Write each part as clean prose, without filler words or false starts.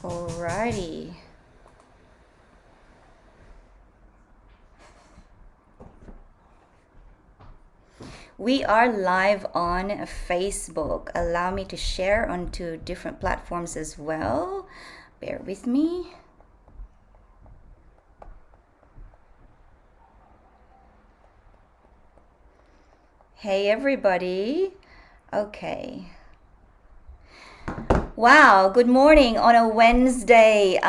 Alrighty. We are live on Facebook. Allow me to share onto different platforms as well. Bear with me. Hey, everybody. Okay. Wow, good morning on a Wednesday.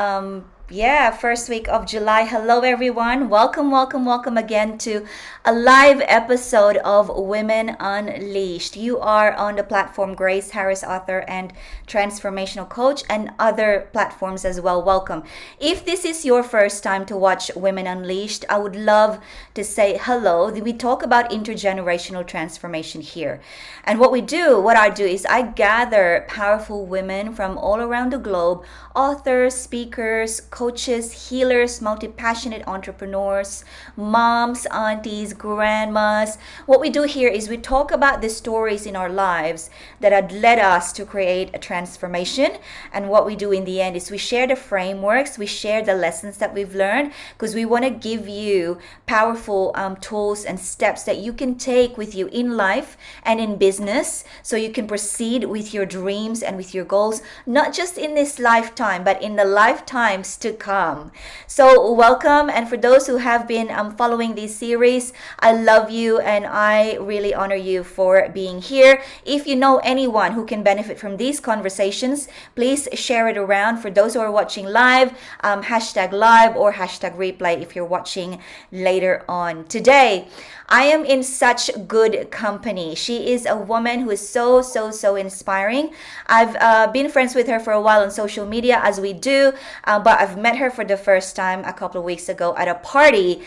First week of July. Hello, everyone. Welcome again to a live episode of Women Unleashed. You are on the platform Grace Harris, author and transformational coach, and other platforms as well. Welcome. If this is your first time to watch Women Unleashed, I would love to say hello. We talk about intergenerational transformation here. And what I do is I gather powerful women from all around the globe, authors, speakers, coaches, healers, multi-passionate entrepreneurs, moms, aunties, grandmas. What we do here is we talk about the stories in our lives that had led us to create a transformation. And what we do in the end is we share the frameworks, we share the lessons that we've learned, because we want to give you powerful tools and steps that you can take with you in life and in business, so you can proceed with your dreams and with your goals, not just in this lifetime, but in the lifetimes to come. So welcome. And for those who have been following this series, I love you and I really honor you for being here. If you know anyone who can benefit from these conversations, please share it around. For those who are watching live, hashtag live or hashtag replay if you're watching later on. Today, I am in such good company. She is a woman who is so inspiring. I've been friends with her for a while on social media, as we do, but I've met her for the first time a couple of weeks ago at a party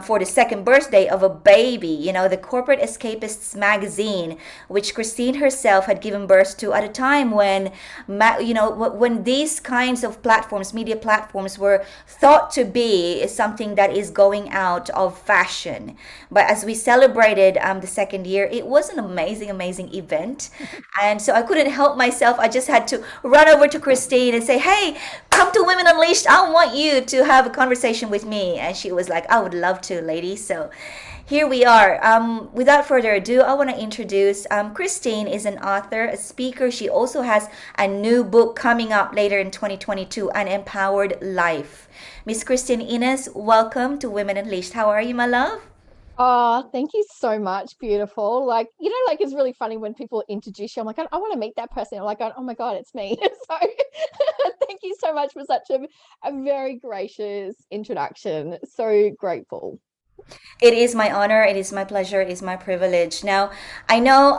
for the second birthday of a baby, the Corporate Escapists magazine, which Christine herself had given birth to at a time when, when these kinds of platforms, media platforms, were thought to be something that is going out of fashion. But as we celebrated the second year, it was an amazing event. And so I couldn't help myself. I just had to run over to Christine and say, hey, come to Women Unleashed. I want you to have a conversation with me. And she was like, I would love to, lady. So here we are. Without further ado, I want to introduce Christine is an author, a speaker. She also has a new book coming up later in 2022, An Empowered Life. Miss Christine Ines, welcome to Women Unleashed. How are you, my love? Oh, thank you so much. Beautiful. It's really funny when people introduce you. I'm like, I want to meet that person. I'm like, oh my God, it's me. So thank you so much for such a very gracious introduction. So grateful. It is my honor. It is my pleasure. It is my privilege. Now, I know,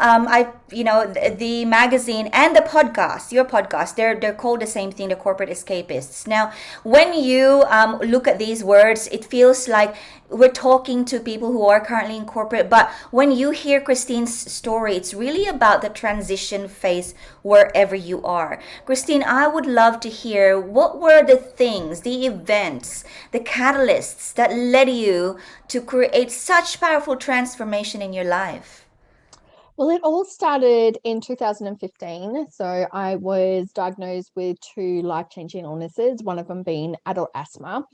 the magazine and the podcast, your podcast, they're called the same thing, the Corporate Escapists. Now, when you look at these words, it feels like we're talking to people who are currently in corporate. But when you hear Christine's story, it's really about the transition phase wherever you are. Christine, I would love to hear what were the things, the events, the catalysts that led you to create such powerful transformation in your life. Well, it all started in 2015. So I was diagnosed with two life-changing illnesses, one of them being adult asthma.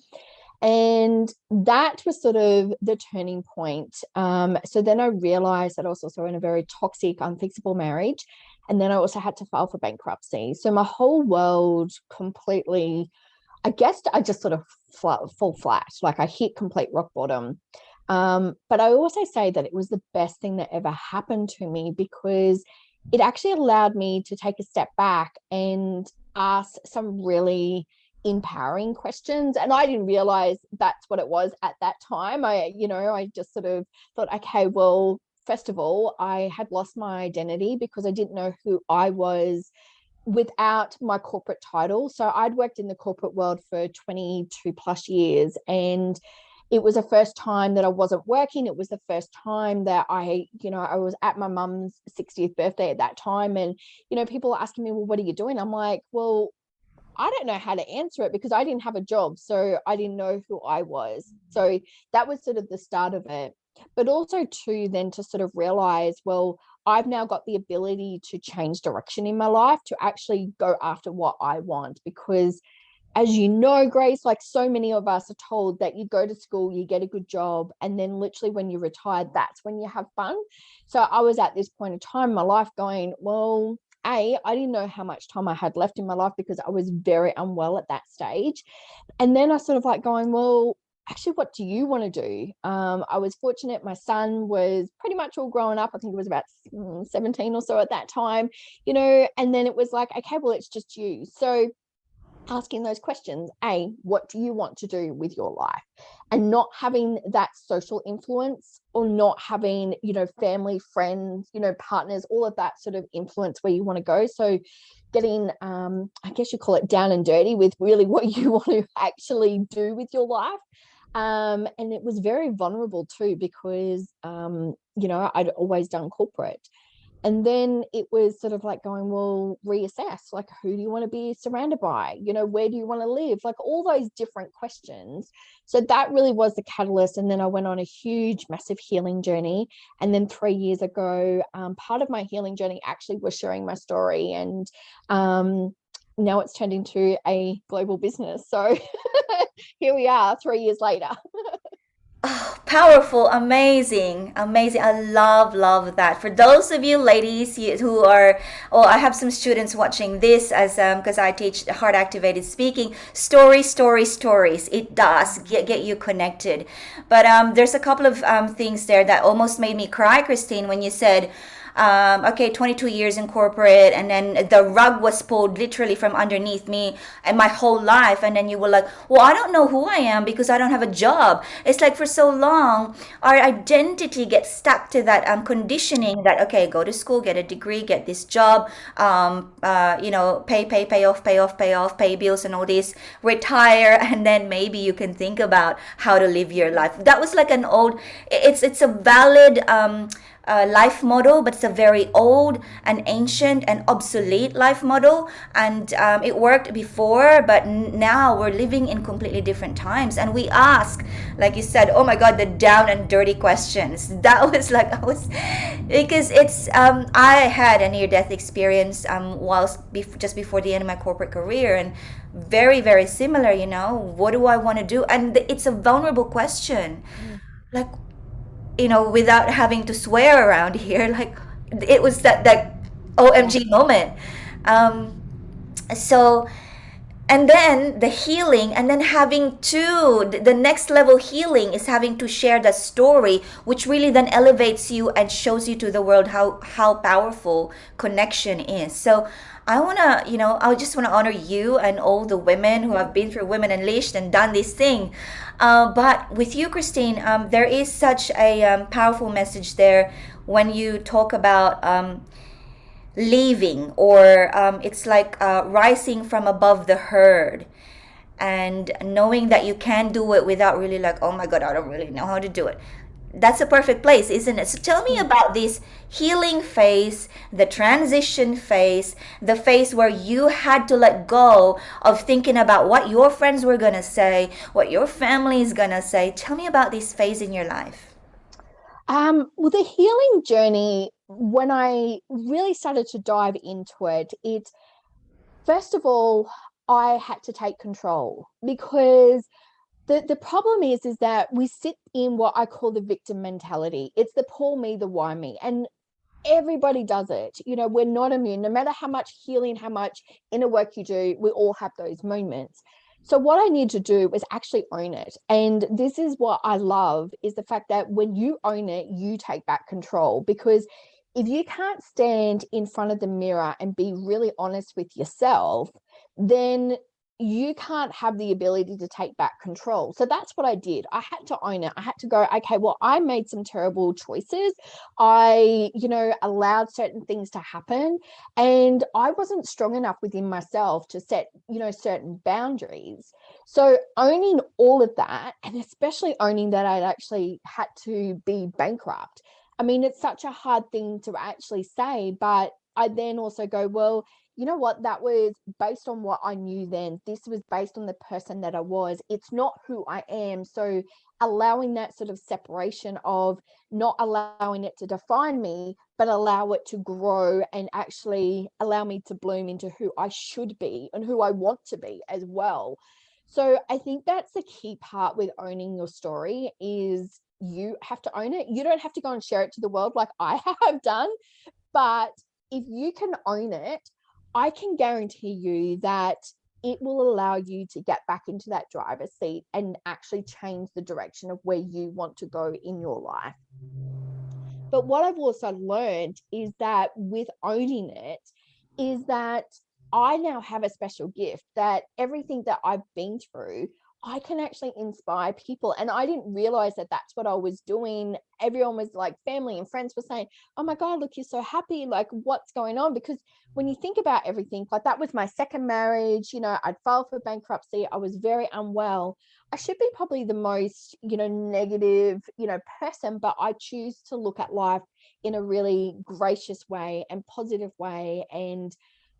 And that was sort of the turning point. So then I realized that I was also in a very toxic, unfixable marriage. And then I also had to file for bankruptcy. So my whole world completely, I guess I just sort of fall flat. Like I hit complete rock bottom. But I also say that it was the best thing that ever happened to me, because it actually allowed me to take a step back and ask some really empowering questions. And I didn't realize that's what it was at that time. I just sort of thought, okay, well, first of all, I had lost my identity because I didn't know who I was without my corporate title. So I'd worked in the corporate world for 22 plus years, and it was the first time that I wasn't working. It was the first time that I was at my mum's 60th birthday at that time. And, people are asking me, well, what are you doing? I'm like, well, I don't know how to answer it because I didn't have a job. So I didn't know who I was. So that was sort of the start of it. But also too, then to sort of realize, well, I've now got the ability to change direction in my life, to actually go after what I want. Because as you know, Grace, like so many of us are told that you go to school, you get a good job, and then literally when you're retired, that's when you have fun. So I was at this point in time in my life going, well, I didn't know how much time I had left in my life because I was very unwell at that stage. And then I sort of like going, well, actually, what do you want to do? I was fortunate. My son was pretty much all grown up. I think it was about 17 or so at that time, and then it was like, okay, well, it's just you. So asking those questions, what do you want to do with your life, and not having that social influence, or not having family, friends, partners, all of that sort of influence where you want to go. So getting I guess you call it down and dirty with really what you want to actually do with your life. And it was very vulnerable too, because I'd always done corporate. And then it was sort of like going, well, reassess, like, who do you want to be surrounded by? Where do you want to live? Like all those different questions. So that really was the catalyst. And then I went on a huge, massive healing journey. And then 3 years ago, part of my healing journey actually was sharing my story. And now it's turned into a global business. So here we are 3 years later. Oh, powerful, amazing, amazing. I love that. For those of you ladies who are, oh, I have some students watching this as because I teach heart activated speaking. Stories. It does get you connected. But there's a couple of things there that almost made me cry, Christine, when you said, okay, 22 years in corporate, and then the rug was pulled literally from underneath me and my whole life. And then you were like, well, I don't know who I am because I don't have a job. It's like for so long, our identity gets stuck to that conditioning that, okay, go to school, get a degree, get this job, pay bills and all this, retire, and then maybe you can think about how to live your life. That was like an old, it's a valid, life model, but it's a very old and ancient and obsolete life model. And it worked before, but now we're living in completely different times. And we ask, like you said, oh my God, the down and dirty questions. That was like, because I had a near death experience whilst just before the end of my corporate career. And very, very similar, what do I want to do? And it's a vulnerable question. Like, without having to swear around here, like it was that Yeah. OMG moment. Um, so, and then the healing, and then having to, the next level healing is having to share that story, which really then elevates you and shows you to the world how powerful connection is. So, I just want to honor you and all the women who have been through Women Unleashed and done this thing. But with you, Christine, there is such a powerful message there when you talk about leaving, or it's like rising from above the herd, and knowing that you can do it without really like, oh my God, I don't really know how to do it. That's a perfect place, isn't it? So tell me about this healing phase, the transition phase, the phase where you had to let go of thinking about what your friends were going to say, what your family is going to say. Tell me about this phase in your life. Well, the healing journey, when I really started to dive into it, first of all, I had to take control, because the problem is that we sit in what I call the victim mentality. It's the poor me, the why me. And everybody does it. We're not immune. No matter how much healing, how much inner work you do, we all have those moments. So what I need to do is actually own it. And this is what I love, is the fact that when you own it, you take back control. Because if you can't stand in front of the mirror and be really honest with yourself, then you can't have the ability to take back control. So that's what I did. I had to own it. I had to go, okay, well, I made some terrible choices. I, allowed certain things to happen, and I wasn't strong enough within myself to set, certain boundaries. So owning all of that, and especially owning that I'd actually had to be bankrupt. I mean, it's such a hard thing to actually say, but I then also go, well, you know what, that was based on what I knew then. This was based on the person that I was. It's not who I am. So allowing that sort of separation of not allowing it to define me, but allow it to grow and actually allow me to bloom into who I should be and who I want to be as well. So I think that's the key part with owning your story is you have to own it. You don't have to go and share it to the world like I have done, but if you can own it, I can guarantee you that it will allow you to get back into that driver's seat and actually change the direction of where you want to go in your life. But what I've also learned is that with owning it, is that I now have a special gift that everything that I've been through, I can actually inspire people. And I didn't realize that that's what I was doing. Everyone was like, family and friends were saying, oh my God, look, you're so happy. Like, what's going on? Because when you think about everything, like that was my second marriage, I'd filed for bankruptcy. I was very unwell. I should be probably the most, negative, person, but I choose to look at life in a really gracious way and positive way and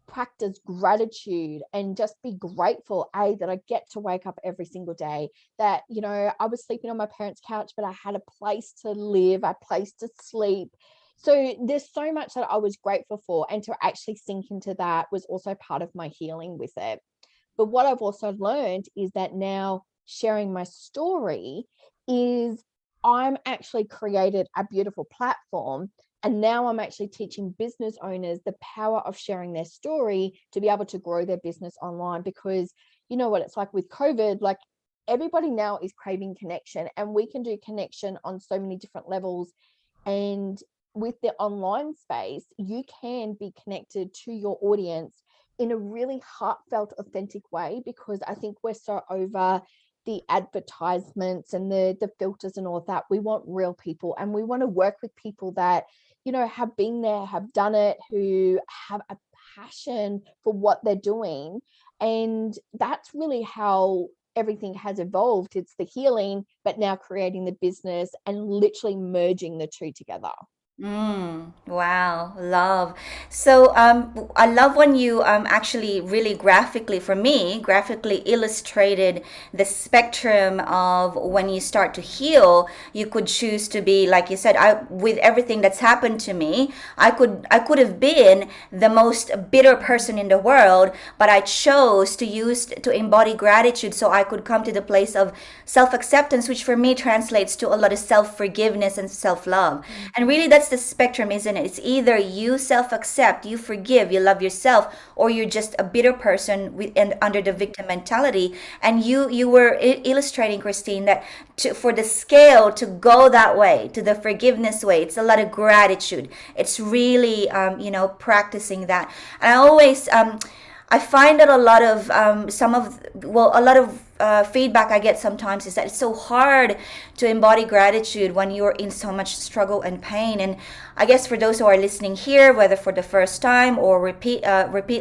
practice gratitude and just be grateful that I get to wake up every single day, that I was sleeping on my parents' couch but I had a place to live, a place to sleep. So there's so much that I was grateful for, and to actually sink into that was also part of my healing with it. But what I've also learned is that now sharing my story is I'm actually created a beautiful platform. And now I'm actually teaching business owners the power of sharing their story to be able to grow their business online. Because you know what it's like with COVID, like everybody now is craving connection, and we can do connection on so many different levels. And with the online space, you can be connected to your audience in a really heartfelt, authentic way, because I think we're so over the advertisements and the filters and all of that. We want real people, and we want to work with people that have been there, have done it, who have a passion for what they're doing. And that's really how everything has evolved. It's the healing, but now creating the business and literally merging the two together. Wow, love. So I love when you actually really graphically, for me, graphically illustrated the spectrum of when you start to heal. You could choose to be, like you said, with everything that's happened to me, I could have been the most bitter person in the world, but I chose to embody gratitude so I could come to the place of self acceptance, which for me translates to a lot of self forgiveness and self love. And really, that's the spectrum, isn't it? It's either you self accept, you forgive, you love yourself, or you're just a bitter person and under the victim mentality. And you were illustrating, Christine, that for the scale to go that way, to the forgiveness way, it's a lot of gratitude. It's really practicing that. And I find that a lot of a lot of feedback I get sometimes is that it's so hard to embody gratitude when you're in so much struggle and pain. And I guess for those who are listening here, whether for the first time or repeat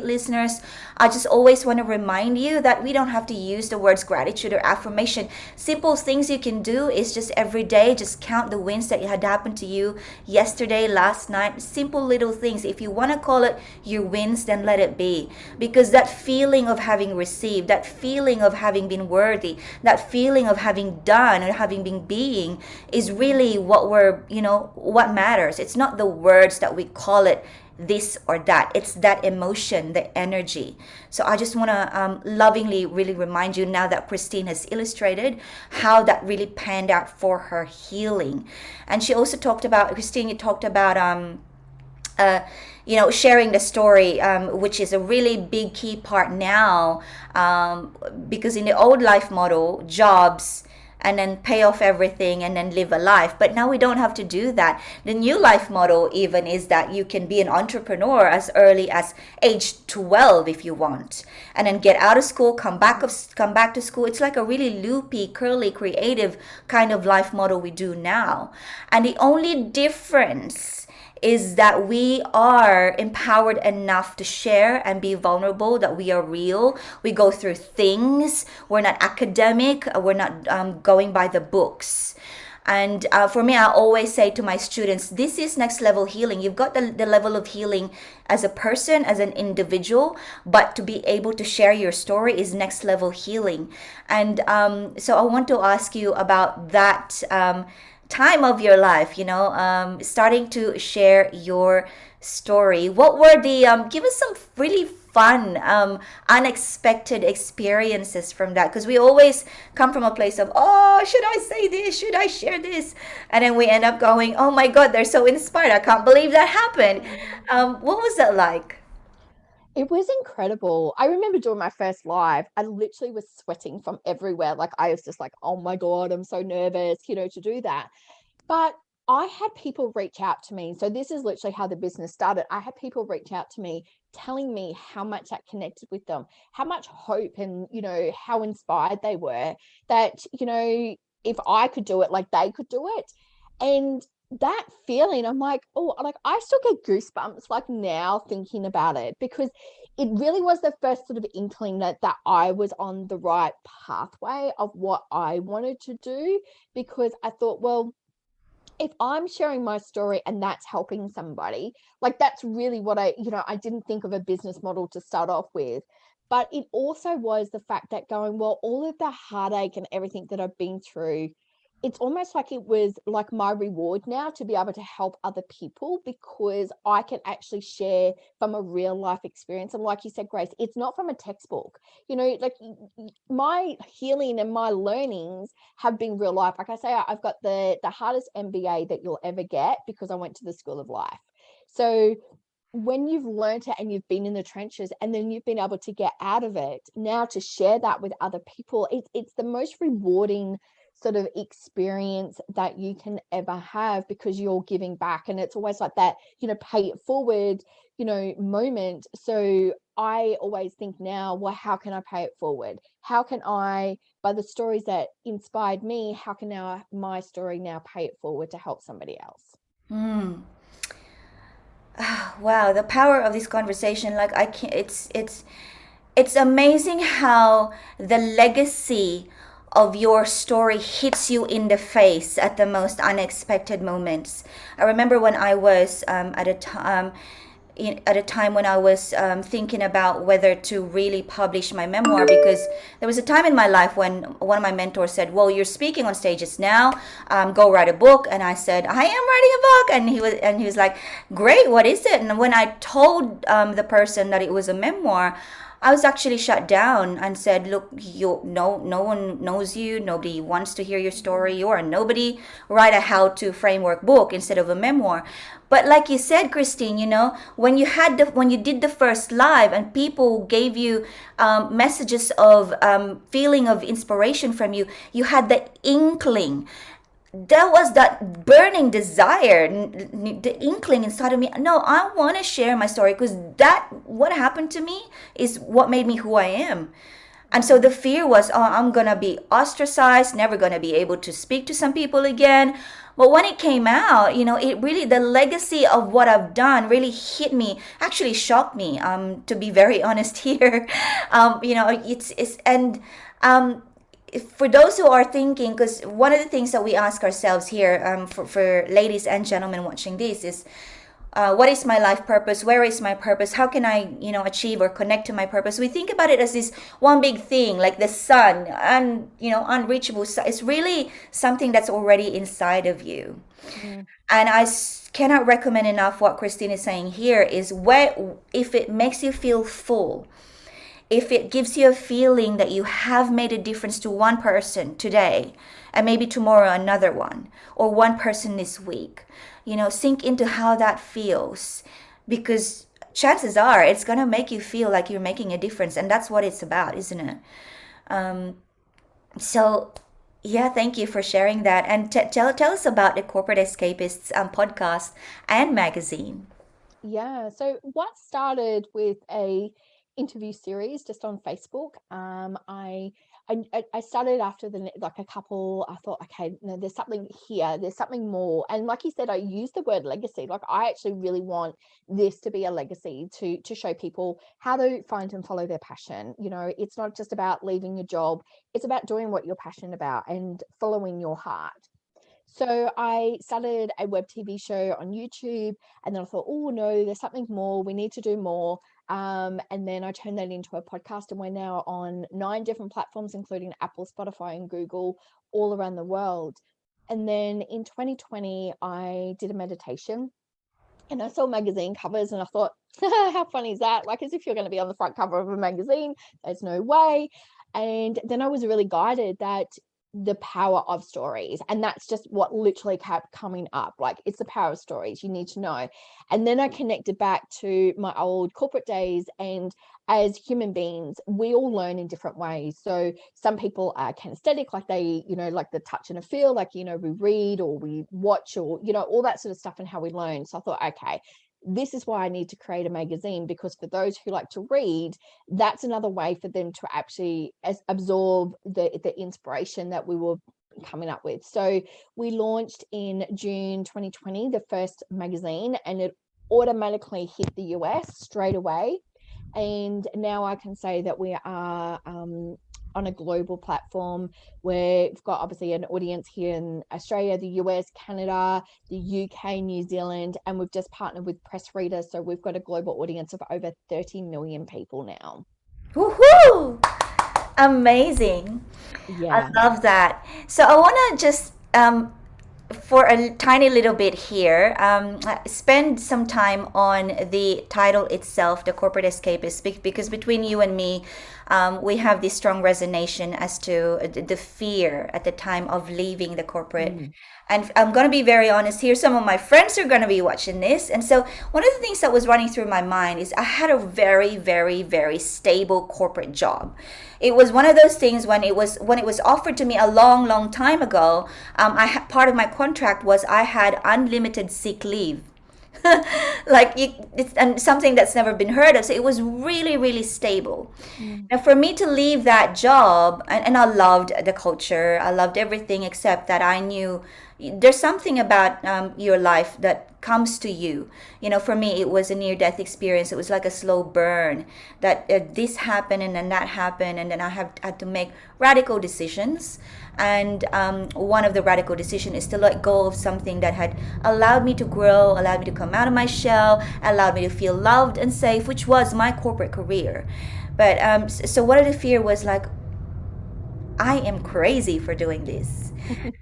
listeners, I just always want to remind you that we don't have to use the words gratitude or affirmation. Simple things you can do is just every day, just count the wins that had happened to you yesterday, last night. Simple little things. If you want to call it your wins, then let it be. Because that feeling of having received, that feeling of having been worthy, that feeling of having done or having been being is really what matters. It's not the words that we call it this or that. It's that emotion, the energy. So I just want to lovingly really remind you, now that Christine has illustrated how that really panned out for her healing. And she also talked about, Christine, you talked about sharing the story, which is a really big key part now, because in the old life model, jobs and then pay off everything and then live a life. But now we don't have to do that. The new life model even is that you can be an entrepreneur as early as age 12 if you want, and then get out of school, come back to school. It's like a really loopy, curly, creative kind of life model we do now. And the only difference is that we are empowered enough to share and be vulnerable, that we are real. We go through things. We're not academic. We're not going by the books. And for me, I always say to my students, this is next level healing. You've got the level of healing as a person, as an individual, but to be able to share your story is next level healing. And so I want to ask you about that time of your life, starting to share your story. What were the, give us some really fun, unexpected experiences from that? Because we always come from a place of, oh, should I say this? Should I share this? And then we end up going, oh my God, they're so inspired. I can't believe that happened. What was that like? It was incredible. I remember doing my first live. I literally was sweating from everywhere. Like I was just like, oh my God, I'm so nervous, to do that. But I had people reach out to me. So this is literally how the business started. I had people reach out to me telling me how much that connected with them, how much hope and, how inspired they were that, if I could do it, like they could do it. And that feeling, I'm like, oh, like I still get goosebumps like now thinking about it, because it really was the first sort of inkling that I was on the right pathway of what I wanted to do, because I thought, well, if I'm sharing my story and that's helping somebody, like that's really what I didn't think of a business model to start off with. But it also was the fact that going, well, all of the heartache and everything that I've been through, it's almost like it was like my reward now to be able to help other people, because I can actually share from a real life experience. And like you said, Grace, it's not from a textbook, like my healing and my learnings have been real life. Like I say, I've got the hardest MBA that you'll ever get because I went to the School of Life. So when you've learned it and you've been in the trenches and then you've been able to get out of it, now to share that with other people, it's the most rewarding sort of experience that you can ever have, because you're giving back. And it's always like that, pay it forward, moment. So I always think now, well, how can I pay it forward? How can I, by the stories that inspired me, how can now my story now pay it forward to help somebody else? Hmm. Wow, the power of this conversation. Like I can't. It's amazing how the legacy of your story hits you in the face at the most unexpected moments. I remember when I was at a time when I was thinking about whether to really publish my memoir, because there was a time in my life when one of my mentors said, "Well, you're speaking on stages now. Go write a book." And I said, "I am writing a book." And he was like, "Great, what is it?" And when I told the person that it was a memoir, I was actually shut down and said, "Look, no one knows you. Nobody wants to hear your story. You are a nobody. Write a how-to framework book instead of a memoir." But like you said, Christine, when you did the first live and people gave you messages of feeling of inspiration from you, you had the inkling. There was that burning desire, the inkling inside of me. No, I want to share my story, because that what happened to me is what made me who I am. And so the fear was, oh, I'm gonna be ostracized, never gonna be able to speak to some people again. But when it came out, it really, the legacy of what I've done really hit me, actually shocked me, to be very honest here. It's and for those who are thinking, because one of the things that we ask ourselves here, for ladies and gentlemen watching this, is what is my life purpose? Where is my purpose? How can I, achieve or connect to my purpose? We think about it as this one big thing, like the sun, and unreachable. It's really something that's already inside of you. Mm. And cannot recommend enough what Christine is saying here is, where if it makes you feel full, if it gives you a feeling that you have made a difference to one person today, and maybe tomorrow another one, or one person this week, sink into how that feels, because chances are it's going to make you feel like you're making a difference, and that's what it's about, isn't it? So yeah, thank you for sharing that, and tell us about the Corporate Escapists podcast and magazine. Yeah. So what started with a interview series just on Facebook. I started after like a couple. I thought, okay, no, there's something here. There's something more. And like you said, I used the word legacy. Like I actually really want this to be a legacy to show people how to find and follow their passion. It's not just about leaving your job. It's about doing what you're passionate about and following your heart. So I started a web TV show on YouTube, and then I thought, oh no, there's something more. We need to do more. And then I turned that into a podcast, and we're now on 9 different platforms, including Apple, Spotify, and Google, all around the world. And then in 2020, I did a meditation, and I saw magazine covers, and I thought, how funny is that? Like, as if you're going to be on the front cover of a magazine. There's no way. And then I was really guided that the power of stories, and that's just what literally kept coming up. Like, it's the power of stories, you need to know. And then I connected back to my old corporate days, and as human beings, we all learn in different ways. So some people are kinesthetic, like they, like the touch and a feel, like, we read or we watch, or, all that sort of stuff, and how we learn. So I thought, okay, this is why I need to create a magazine, because for those who like to read, that's another way for them to actually absorb the inspiration that we were coming up with. So we launched in June 2020, the first magazine, and it automatically hit the US straight away. And now I can say that we are on a global platform, where we've got obviously an audience here in Australia, the US, Canada, the UK, New Zealand, and we've just partnered with Press Reader. So we've got a global audience of over 30 million people now. Woohoo! Amazing. I Yeah. love that. So I want to just for a tiny little bit here, spend some time on the title itself, The Corporate Escapist, because between you and me, we have this strong resonation as to the fear at the time of leaving the corporate. Mm. And I'm going to be very honest here. Some of my friends are going to be watching this. And so, one of the things that was running through my mind is I had a very, very, very stable corporate job. It was one of those things when it was offered to me a long, long time ago. Part of my contract was I had unlimited sick leave. It's and something that's never been heard of. So it was really, really stable. Mm. Now, for me to leave that job, and I loved the culture, I loved everything except that I knew there's something about your life that comes to you. For me, it was a near death experience. It was like a slow burn that this happened and then that happened, and then I have had to make radical decisions. And one of the radical decisions is to let go of something that had allowed me to grow, allowed me to come out of my shell, allowed me to feel loved and safe, which was my corporate career. But so one of the fear was like, I am crazy for doing this.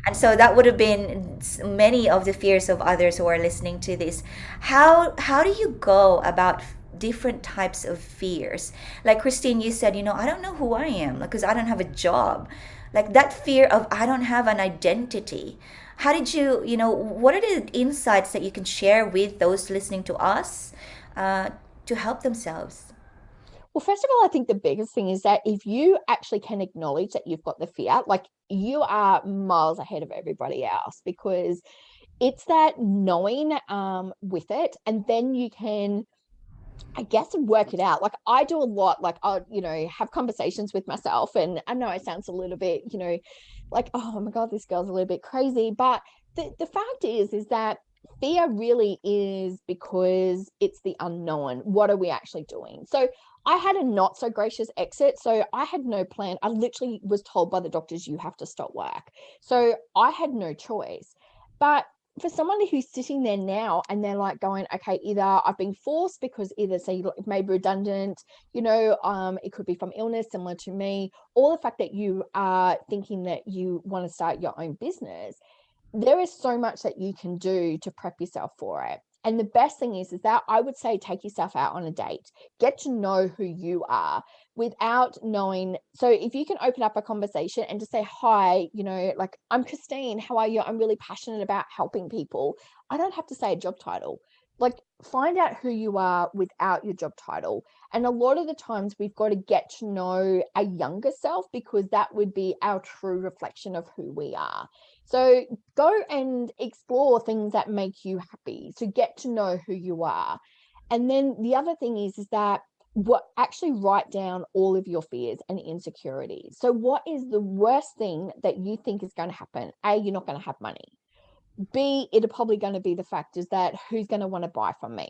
And so that would have been many of the fears of others who are listening to this. How do you go about different types of fears? Like Christine, you said, I don't know who I am because I don't have a job. Like that fear of I don't have an identity. How did what are the insights that you can share with those listening to us to help themselves? Well, first of all, I think the biggest thing is that if you actually can acknowledge that you've got the fear, like, you are miles ahead of everybody else, because it's that knowing with it, and then you can, I guess, work it out. Like, I do a lot, like, I'll, have conversations with myself, and I know it sounds a little bit, like, oh my God, this girl's a little bit crazy. But the fact is that fear really is because it's the unknown. What are we actually doing? So I had a not so gracious exit. So I had no plan. I literally was told by the doctors, you have to stop work. So I had no choice. But for someone who's sitting there now and they're like going, okay, either I've been forced because either say made redundant, it could be from illness similar to me, or the fact that you are thinking that you want to start your own business. There is so much that you can do to prep yourself for it. And the best thing is that I would say take yourself out on a date, get to know who you are without knowing. So if you can open up a conversation and just say, hi, like, I'm Christine, how are you? I'm really passionate about helping people. I don't have to say a job title. Like, find out who you are without your job title. And a lot of the times we've got to get to know a younger self, because that would be our true reflection of who we are. So go and explore things that make you happy, to get to know who you are. And then the other thing is that actually write down all of your fears and insecurities. So what is the worst thing that you think is going to happen? A, you're not going to have money. B, it's probably going to be the fact is that who's going to want to buy from me?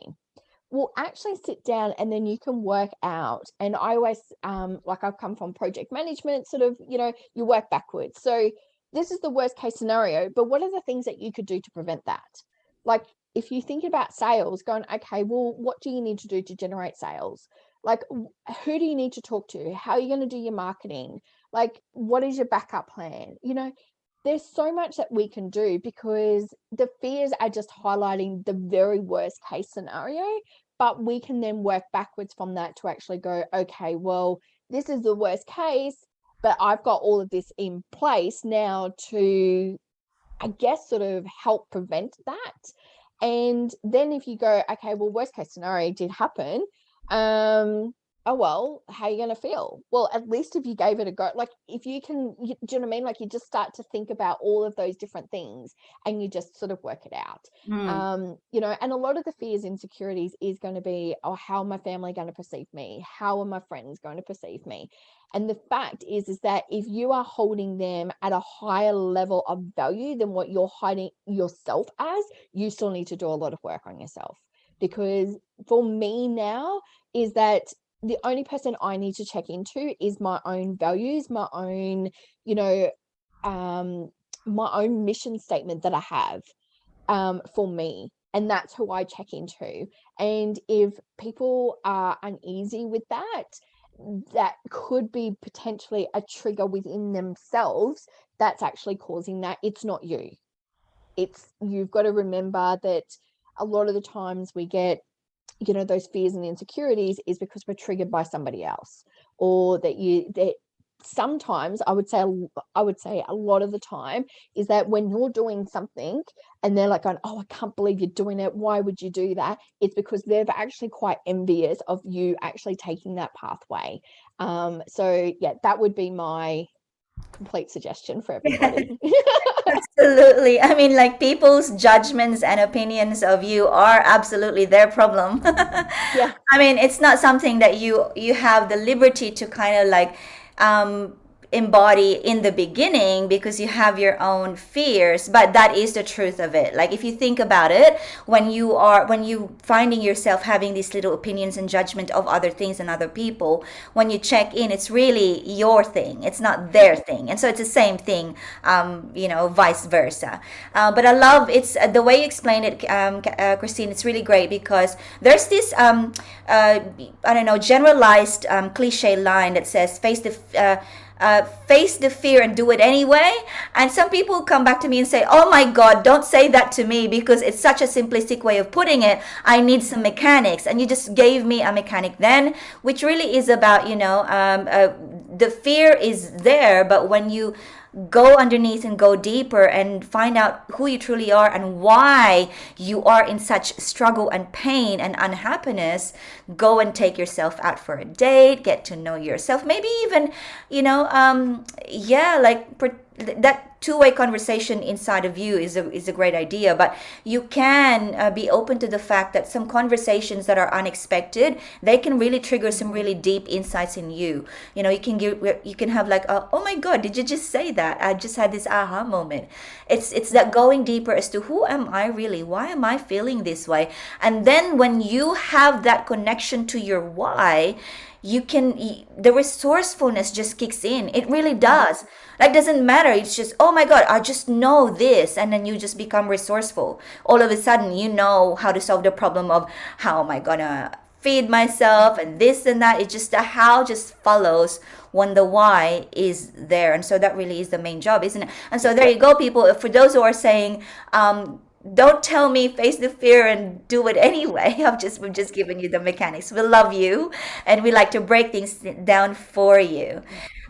Well, actually sit down and then you can work out. And I always, like, I've come from project management, sort of, you work backwards. So this is the worst case scenario, but what are the things that you could do to prevent that? Like, if you think about sales, going, okay, well, what do you need to do to generate sales? Like, who do you need to talk to? How are you going to do your marketing? Like, what is your backup plan? There's so much that we can do, because the fears are just highlighting the very worst case scenario, but we can then work backwards from that to actually go, okay, well, this is the worst case, but I've got all of this in place now to, I guess, sort of help prevent that. And then if you go, okay, well, worst case scenario did happen, oh well, how are you going to feel? Well, at least if you gave it a go, like, if you can, do you know what I mean? Like, you just start to think about all of those different things and you just sort of work it out. Mm. And a lot of the fears, insecurities is going to be, oh, how are my family going to perceive me? How are my friends going to perceive me? And the fact is that if you are holding them at a higher level of value than what you're hiding yourself as, you still need to do a lot of work on yourself. Because for me now, is that the only person I need to check into is my own values, my own, my own mission statement that I have for me. And that's who I check into. And if people are uneasy with that, that could be potentially a trigger within themselves that's actually causing that. It's not you. You've got to remember that a lot of the times we get, those fears and insecurities is because we're triggered by somebody else, or that sometimes I would say a lot of the time is that when you're doing something and they're like going, oh, I can't believe you're doing it, why would you do that? It's because they're actually quite envious of you actually taking that pathway. So yeah, that would be my complete suggestion for everybody. Absolutely. I mean, like, people's judgments and opinions of you are absolutely their problem. Yeah. I mean, it's not something that you have the liberty to kind of like um embody in the beginning, because you have your own fears, but that is the truth of it. Like, if you think about it, when you finding yourself having these little opinions and judgment of other things and other people, when you check in, it's really your thing, it's not their thing. And so it's the same thing, vice versa. But I love it's the way you explain it, Christine. It's really great, because there's this I don't know, generalized cliche line that says face the fear and do it anyway. And some people come back to me and say, oh my God, don't say that to me, because it's such a simplistic way of putting it. I need some mechanics. And you just gave me a mechanic then, which really is about, the fear is there, but when you go underneath and go deeper and find out who you truly are and why you are in such struggle and pain and unhappiness, go and take yourself out for a date, get to know yourself, maybe even, that two-way conversation inside of you is a great idea. But you can be open to the fact that some conversations that are unexpected, they can really trigger some really deep insights in you. You can have like, oh my God, did you just say that? I just had this aha moment. It's that going deeper as to who am I really, why am I feeling this way. And then when you have that connection to your why, the resourcefulness just kicks in. It really does. Like, doesn't matter, it's just, oh my God, I just know this. And then you just become resourceful. All of a sudden, you know how to solve the problem of how am I gonna feed myself and this and that. It's just the how just follows when the why is there. And so that really is the main job, isn't it? And so there you go, people. For those who are saying, don't tell me face the fear and do it anyway. We've just given you the mechanics. We love you, and we like to break things down for you.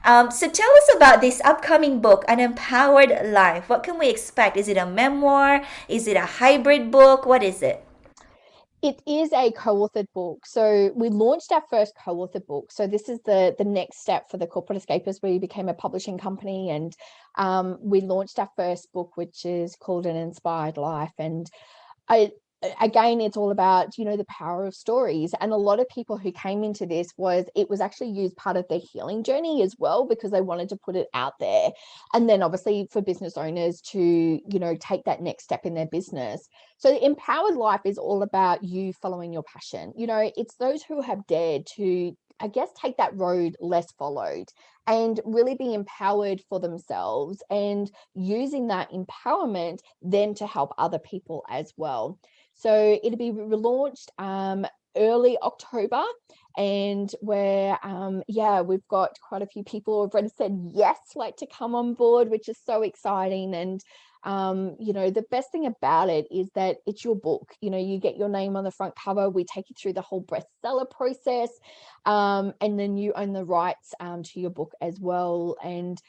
So tell us about this upcoming book, An Empowered Life. What can we expect? Is it a memoir? Is it a hybrid book? What is it? It is a co-authored book. So we launched our first co-authored book. So this is the next step for the Corporate Escapists. We became a publishing company, and we launched our first book, which is called An Inspired Life. And again, it's all about, the power of stories. And a lot of people who came into this, it was actually used part of their healing journey as well, because they wanted to put it out there. And then obviously for business owners to, take that next step in their business. So the empowered life is all about you following your passion. It's those who have dared to I guess, take that road less followed and really be empowered for themselves, and using that empowerment then to help other people as well. So it'll be relaunched early October, and we've got quite a few people who have already said yes, like to come on board, which is so exciting. And the best thing about it is that it's your book. You get your name on the front cover. We take you through the whole bestseller process, and then you own the rights to your book as well. And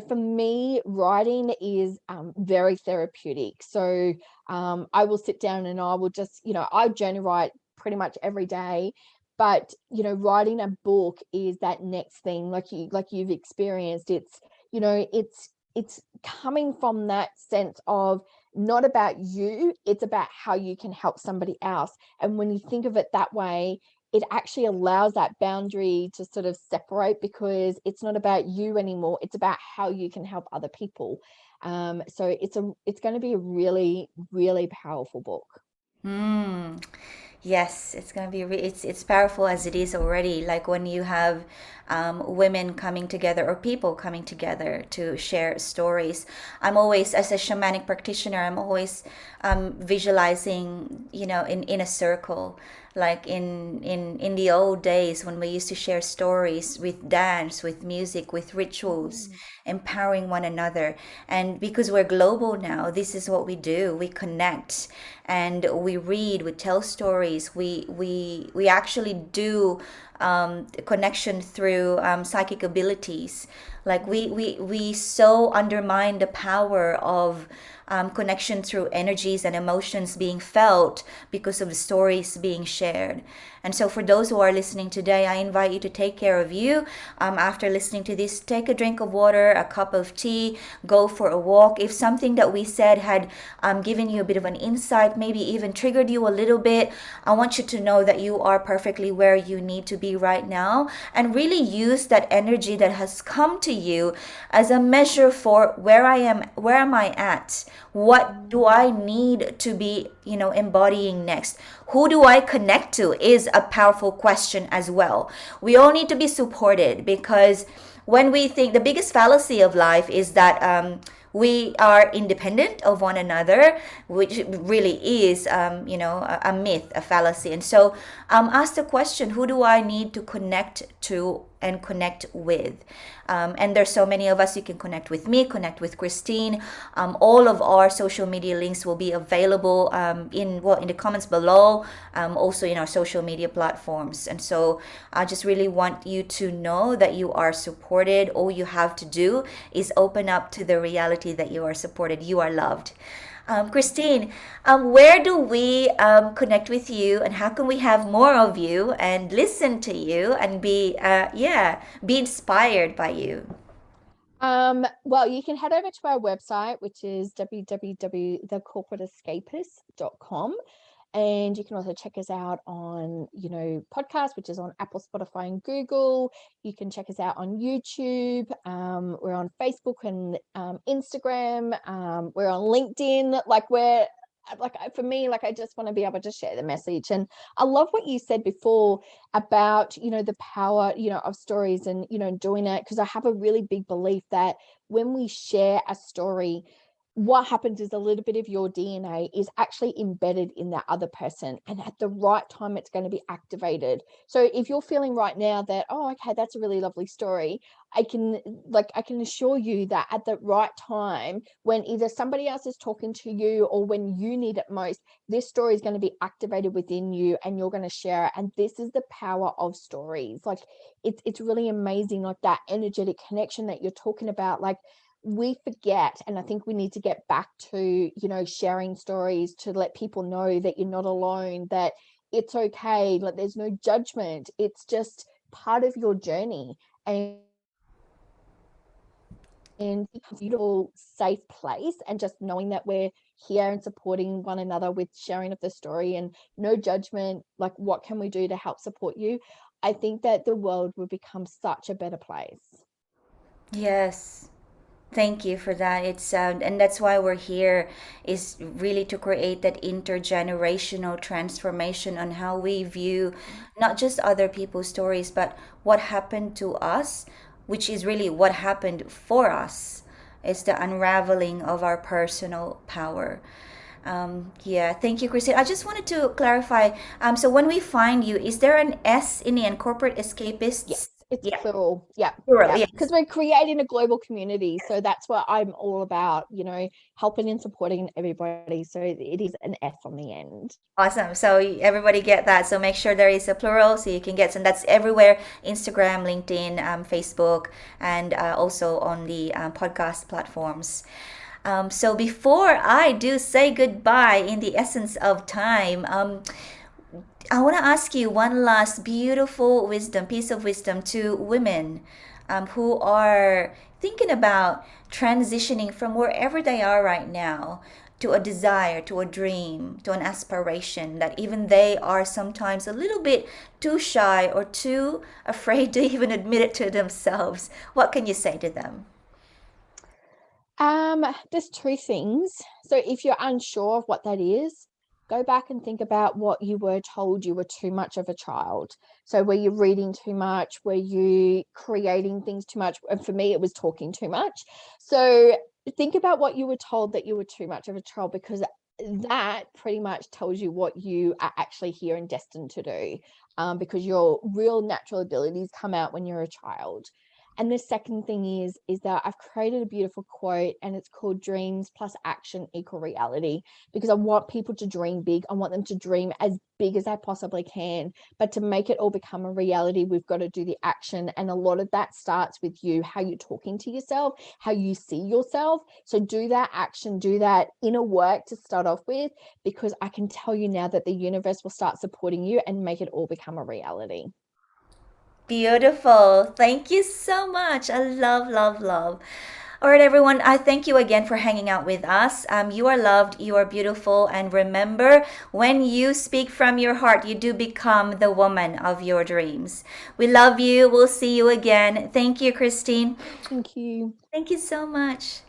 for me, writing is very therapeutic. So I will sit down and I will just, I journal write pretty much every day. But writing a book is that next thing, like you've experienced. It's coming from that sense of not about you, it's about how you can help somebody else. And when you think of it that way, it actually allows that boundary to sort of separate, because it's not about you anymore, it's about how you can help other people. So it's going to be a really, really powerful book. Mm. Yes, it's gonna be it's powerful as it is already. Like when you have women coming together or people coming together to share stories. I'm always, as a shamanic practitioner, I'm always visualizing, in a circle, like in the old days when we used to share stories with dance, with music, with rituals, Mm. empowering one another. And because we're global now, this is what we do. We connect and we read, we tell stories, we actually do connection through psychic abilities. Like we so undermine the power of connection through energies and emotions being felt because of the stories being shared. And so, for those who are listening today, I invite you to take care of you. After listening to this, take a drink of water, a cup of tea, go for a walk. If something that we said had given you a bit of an insight, maybe even triggered you a little bit, I want you to know that you are perfectly where you need to be right now, and really use that energy that has come to you as a measure for where am I at? What do I need to be, embodying next? Who do I connect to is a powerful question as well. We all need to be supported, because when we think, the biggest fallacy of life is that we are independent of one another, which really is, a myth, a fallacy. And so, ask the question: Who do I need to connect to and connect with? And there's so many of us. You can connect with me, connect with Christine. All of our social media links will be available in the comments below, also in our social media platforms. And so I just really want you to know that you are supported. All you have to do is open up to the reality that you are supported, you are loved. Christine, where do we connect with you, and how can we have more of you and listen to you and be inspired by you? Well, you can head over to our website, which is www.thecorporateescapist.com. And you can also check us out on, podcast, which is on Apple, Spotify, and Google. You can check us out on YouTube. We're on Facebook and Instagram. We're on LinkedIn. For me, I just want to be able to share the message. And I love what you said before about, the power, of stories and, doing it, because I have a really big belief that when we share a story, what happens is a little bit of your DNA is actually embedded in that other person, and at the right time it's going to be activated. So if you're feeling right now that, oh, okay, that's a really lovely story, I can assure you that at the right time, when either somebody else is talking to you or when you need it most, this story is going to be activated within you and you're going to share it. And this is the power of stories. It's really amazing, like that energetic connection that you're talking about. We forget, and I think we need to get back to sharing stories to let people know that you're not alone, that it's okay, like there's no judgment, it's just part of your journey. And it's a beautiful, safe place, and just knowing that we're here and supporting one another with sharing of the story and no judgment, like what can we do to help support you, I think that the world will become such a better place. Yes. Thank you for that. It's and that's why we're here is really to create that intergenerational transformation on how we view not just other people's stories, but what happened to us, which is really what happened for us. It's the unraveling of our personal power. Yeah, thank you, Christine. I just wanted to clarify. So when we find you, is there an S in the end, corporate Yes, escapists? it's Yeah, plural. Yeah, plural. yeah. Yes. Because we're creating a global community. So that's what I'm all about, helping and supporting everybody. So it is an S on the end. Awesome. So everybody get that. So make sure there is a plural so you can get some. That's everywhere: Instagram, LinkedIn, Facebook, and also on the podcast platforms. So before I do say goodbye in the essence of time, I want to ask you one last beautiful wisdom, piece of wisdom to women who are thinking about transitioning from wherever they are right now to a desire, to a dream, to an aspiration that even they are sometimes a little bit too shy or too afraid to even admit it to themselves. What can you say to them? There's two things. So if you're unsure of what that is, go back and think about what you were told you were too much of a child. So were you reading too much? Were you creating things too much? And for me, it was talking too much. So think about what you were told that you were too much of a child, because that pretty much tells you what you are actually here and destined to do. Because your real natural abilities come out when you're a child. And the second thing is that I've created a beautiful quote, and it's called dreams plus action equal reality, because I want people to dream big. I want them to dream as big as they possibly can. But to make it all become a reality, we've got to do the action. And a lot of that starts with you, how you're talking to yourself, how you see yourself. So do that action, do that inner work to start off with, because I can tell you now that the universe will start supporting you and make it all become a reality. Beautiful. Thank you so much. I love, love, love. All right, everyone. I thank you again for hanging out with us. You are loved, you are beautiful, and remember, when you speak from your heart, you do become the woman of your dreams. We love you. We'll see you again. Thank you, Christine. Thank you. Thank you so much.